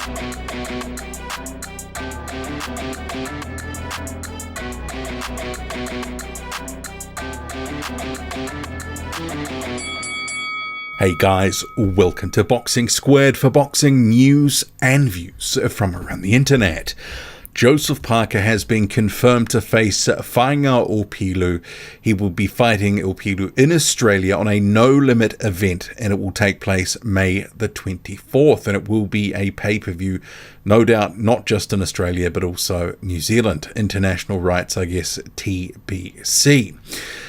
Hey guys, welcome to Boxing Squared for boxing news and views from around the internet. Joseph Parker has been confirmed to face Faiga Opelu. He will be fighting Ilpiru in Australia on a no-limit event, and it will take place May the 24th, and it will be a pay-per-view, no doubt, not just in Australia, but also New Zealand. International rights, I guess, TBC.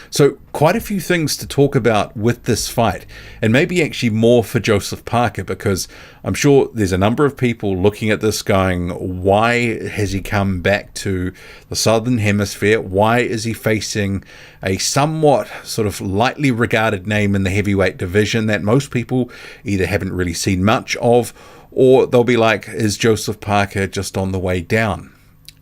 So quite a few things to talk about with this fight, and maybe actually more for Joseph Parker, because I'm sure there's a number of people looking at this going, why has he come back to the Southern Hemisphere? Why is he facing a somewhat sort of lightly regarded name in the heavyweight division that most people either haven't really seen much of, or they'll be like, is Joseph Parker just on the way down?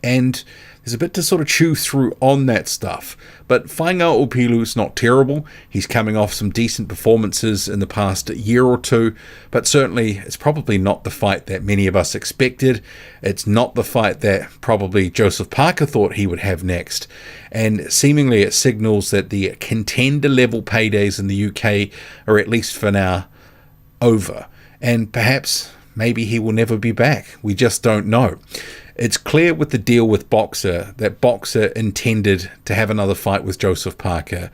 And there's a bit to sort of chew through on that stuff. But Faiga Opelu's not terrible. He's coming off some decent performances in the past year or two, but certainly it's probably not the fight that many of us expected. It's not the fight that probably Joseph Parker thought he would have next. And seemingly it signals that the contender level paydays in the UK are, at least for now, over. And perhaps maybe he will never be back. We just don't know. It's clear with the deal with Boxer that Boxer intended to have another fight with Joseph Parker,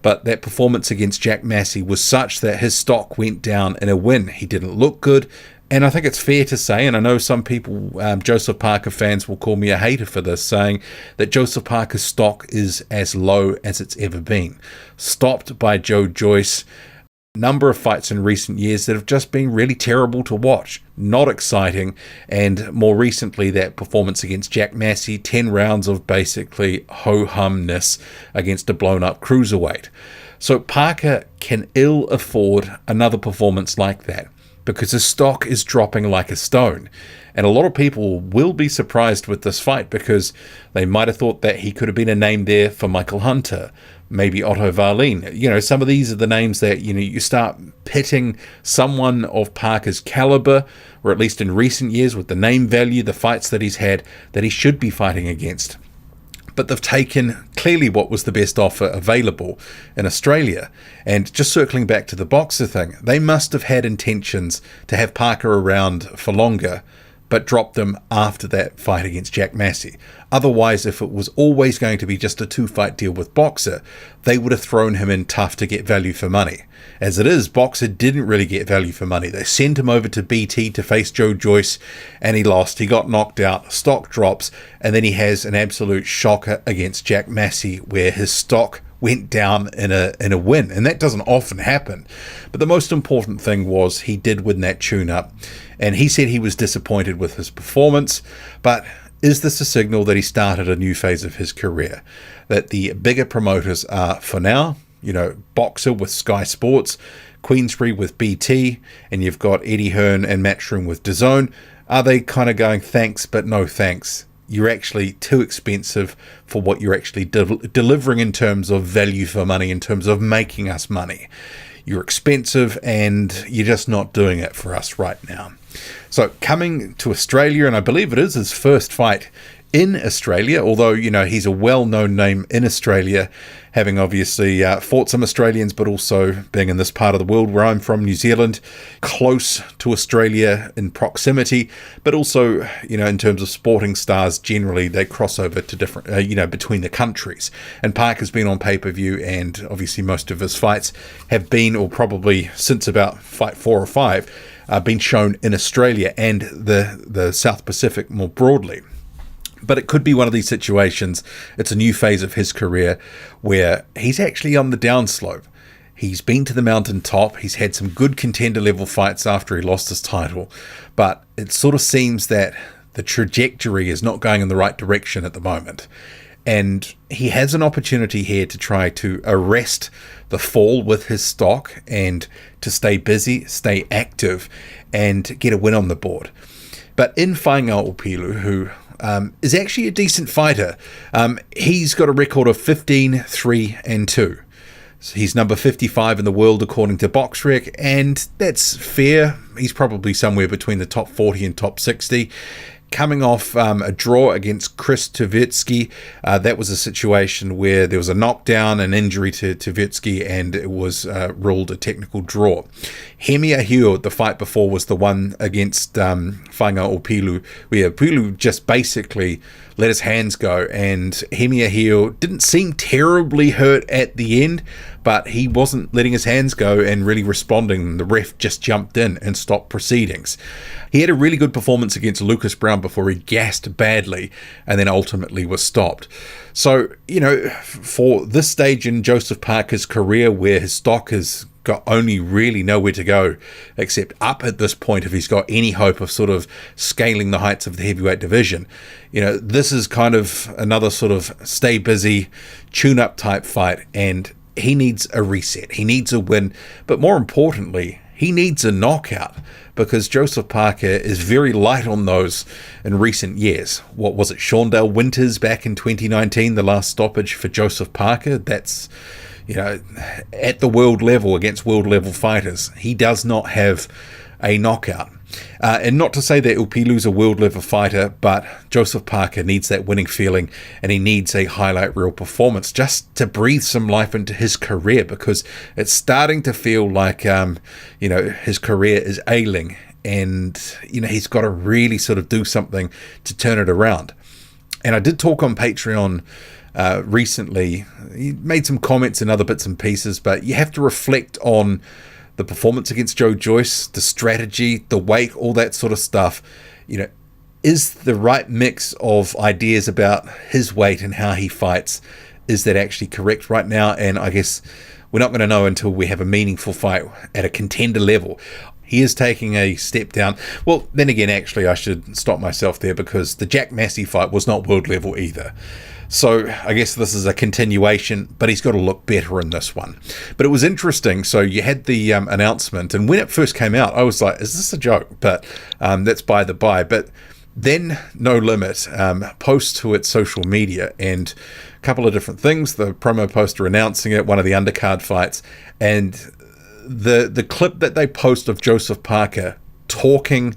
but that performance against Jack Massey was such that his stock went down in a win. He didn't look good, and I think it's fair to say, and I know some people, Joseph Parker fans, will call me a hater for this, saying that Joseph Parker's stock is as low as it's ever been. Stopped by Joe Joyce. Number of fights in recent years that have just been really terrible to watch, not exciting, and more recently that performance against Jack Massey, 10 rounds of basically ho-humness against a blown-up cruiserweight. So Parker can ill afford another performance like that, because his stock is dropping like a stone. And a lot of people will be surprised with this fight, because they might have thought that he could have been a name there for Michael Hunter, maybe Otto Wallin. You know, some of these are the names that, you know, you start pitting someone of Parker's caliber, or at least in recent years with the name value, the fights that he's had, that he should be fighting against. But they've taken clearly what was the best offer available in Australia. And just circling back to the Boxer thing, they must have had intentions to have Parker around for longer, but dropped them after that fight against Jack Massey. Otherwise, if it was always going to be just a 2-fight deal with Boxer, they would have thrown him in tough to get value for money. As it is, Boxer didn't really get value for money. They sent him over to BT to face Joe Joyce, and he lost. He got knocked out, stock drops, and then he has an absolute shocker against Jack Massey, where his stock went down in a win, and that doesn't often happen. But the most important thing was he did win that tune-up, and he said he was disappointed with his performance. But is this a signal that he started a new phase of his career? That the bigger promoters are, for now, you know, Boxer with Sky Sports, Queensbury with BT, and you've got Eddie Hearn and Matchroom with DAZN. Are they kind of going, thanks, but no thanks? You're actually too expensive for what you're actually delivering in terms of value for money, in terms of making us money. You're expensive, and you're just not doing it for us right now. So coming to Australia, and I believe it is his first fight in Australia, although, you know, he's a well-known name in Australia, having obviously fought some Australians, but also being in this part of the world where I'm from, New Zealand, close to Australia in proximity, but also, you know, in terms of sporting stars, generally they cross over to different, between the countries. And Parker's been on pay-per-view, and obviously most of his fights have been, or probably since about fight 4 or 5, been shown in Australia and the South Pacific more broadly. But it could be one of these situations, it's a new phase of his career where he's actually on the downslope. He's been to the mountaintop, he's had some good contender level fights after he lost his title, but it sort of seems that the trajectory is not going in the right direction at the moment. And he has an opportunity here to try to arrest the fall with his stock and to stay busy, stay active, and get a win on the board. But in Faiga Opelu, who is actually a decent fighter, he's got a record of 15-3-2. He's number 55 in the world according to BoxRec, and that's fair. He's probably somewhere between the top 40 and top 60. Coming off a draw against Chris Tvertsky, that was a situation where there was a knockdown, an injury to Tvertsky, and it was ruled a technical draw. Hemia Hill, the fight before, was the one against Faiga Opelu, where Pulu just basically let his hands go, and Hemia Hill didn't seem terribly hurt at the end, but he wasn't letting his hands go and really responding. The ref just jumped in and stopped proceedings. He had a really good performance against Lucas Brown before he gassed badly and then ultimately was stopped. So, for this stage in Joseph Parker's career, where his stock has got only really nowhere to go except up at this point, if he's got any hope of sort of scaling the heights of the heavyweight division, this is kind of another sort of stay busy, tune-up type fight, and he needs a reset. He needs a win, but more importantly, he needs a knockout, because Joseph Parker is very light on those in recent years. What was it, Shaundale Winters back in 2019, the last stoppage for Joseph Parker? That's, at the world level against world level fighters. He does not have a knockout. And not to say that Ilpiru's a world level fighter, but Joseph Parker needs that winning feeling, and he needs a highlight reel performance just to breathe some life into his career, because it's starting to feel like his career is ailing, and he's got to really sort of do something to turn it around. And I did talk on Patreon recently. He made some comments and other bits and pieces, but you have to reflect on the performance against Joe Joyce, the strategy, the weight, all that sort of stuff. Is the right mix of ideas about his weight and how he fights, is that actually correct right now? And I guess we're not going to know until we have a meaningful fight at a contender level. He is taking a step down. Well, then again, actually, I should stop myself there, because the Jack Massey fight was not world level either. So I guess this is a continuation, but he's got to look better in this one. But it was interesting. So you had the announcement, and when it first came out, I was like, is this a joke? But that's by the by. But then No Limit posts to its social media, and a couple of different things. The promo poster announcing it, one of the undercard fights, and the clip that they post of Joseph Parker talking,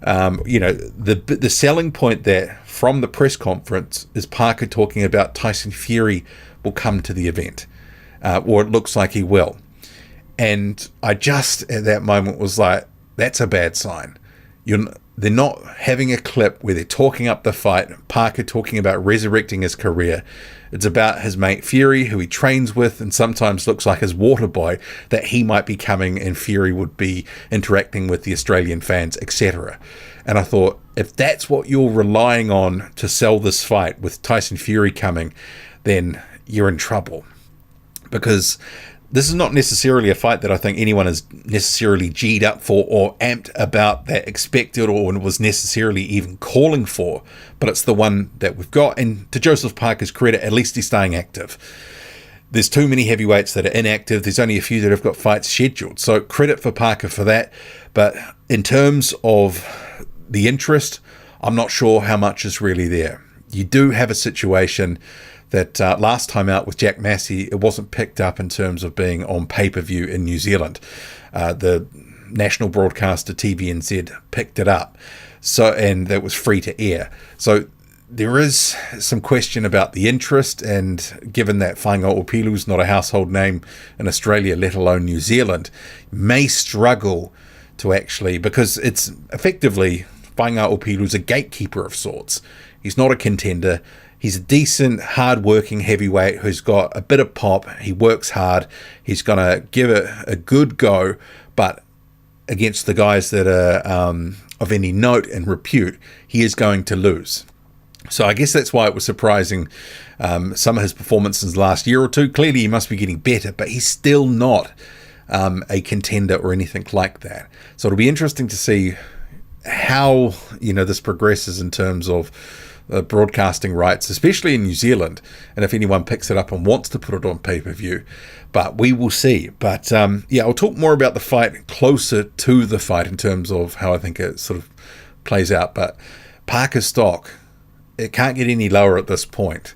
the selling point there from the press conference is Parker talking about Tyson Fury will come to the event, or it looks like he will. And I just at that moment was like, that's a bad sign. They're not having a clip where they're talking up the fight, Parker talking about resurrecting his career. It's about his mate Fury, who he trains with and sometimes looks like his water boy, that he might be coming and Fury would be interacting with the Australian fans, etc. And I thought, if that's what you're relying on to sell this fight with Tyson Fury coming, then you're in trouble. Because this is not necessarily a fight that I think anyone is necessarily G'd up for or amped about, that expected or was necessarily even calling for, but it's the one that we've got. And to Joseph Parker's credit, at least he's staying active. There's too many heavyweights that are inactive. There's only a few that have got fights scheduled. So credit for Parker for that. But in terms of the interest, I'm not sure how much is really there. You do have a situation that last time out with Jack Massey, it wasn't picked up in terms of being on pay-per-view in New Zealand. The national broadcaster TVNZ picked it up, and that was free to air. So there is some question about the interest, and given that Faiga Opelu is not a household name in Australia, let alone New Zealand, may struggle to actually, because it's effectively Faiga Opelu is a gatekeeper of sorts. He's not a contender. He's a decent, hard-working heavyweight who's got a bit of pop. He works hard. He's going to give it a good go, but against the guys that are of any note and repute, he is going to lose. So I guess that's why it was surprising, some of his performances the last year or two. Clearly he must be getting better, but he's still not a contender or anything like that. So it'll be interesting to see how this progresses in terms of broadcasting rights, especially in New Zealand, and if anyone picks it up and wants to put it on pay-per-view. But we will see. But I'll talk more about the fight closer to the fight in terms of how I think it sort of plays out. But Parker's stock, it can't get any lower at this point.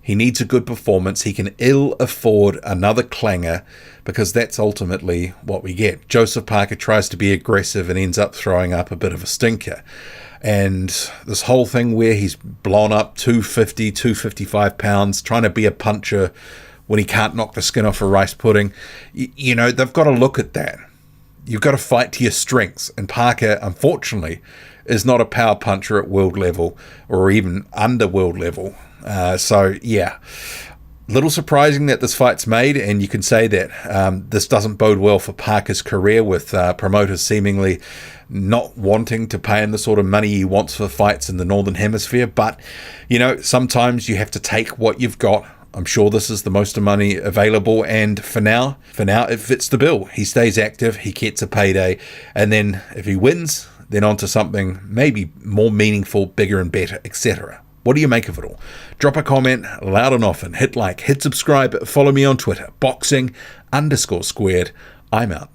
He needs a good performance. He can ill afford another clanger, because that's ultimately what we get. Joseph Parker tries to be aggressive and ends up throwing up a bit of a stinker. And this whole thing where he's blown up 250, 255 pounds, trying to be a puncher when he can't knock the skin off a rice pudding, you know, they've got to look at that. You've got to fight to your strengths. And Parker, unfortunately, is not a power puncher at world level or even under world level. So, yeah, little surprising that this fight's made, and you can say that this doesn't bode well for Parker's career, with promoters seemingly not wanting to pay him the sort of money he wants for fights in the Northern Hemisphere. But, you know, sometimes you have to take what you've got. I'm sure this is the most of money available, and for now, it fits the bill. He stays active, he gets a payday, and then if he wins, then on to something maybe more meaningful, bigger and better, etc. What do you make of it all? Drop a comment loud and often. Hit like, hit subscribe, follow me on Twitter, boxing_squared. I'm out.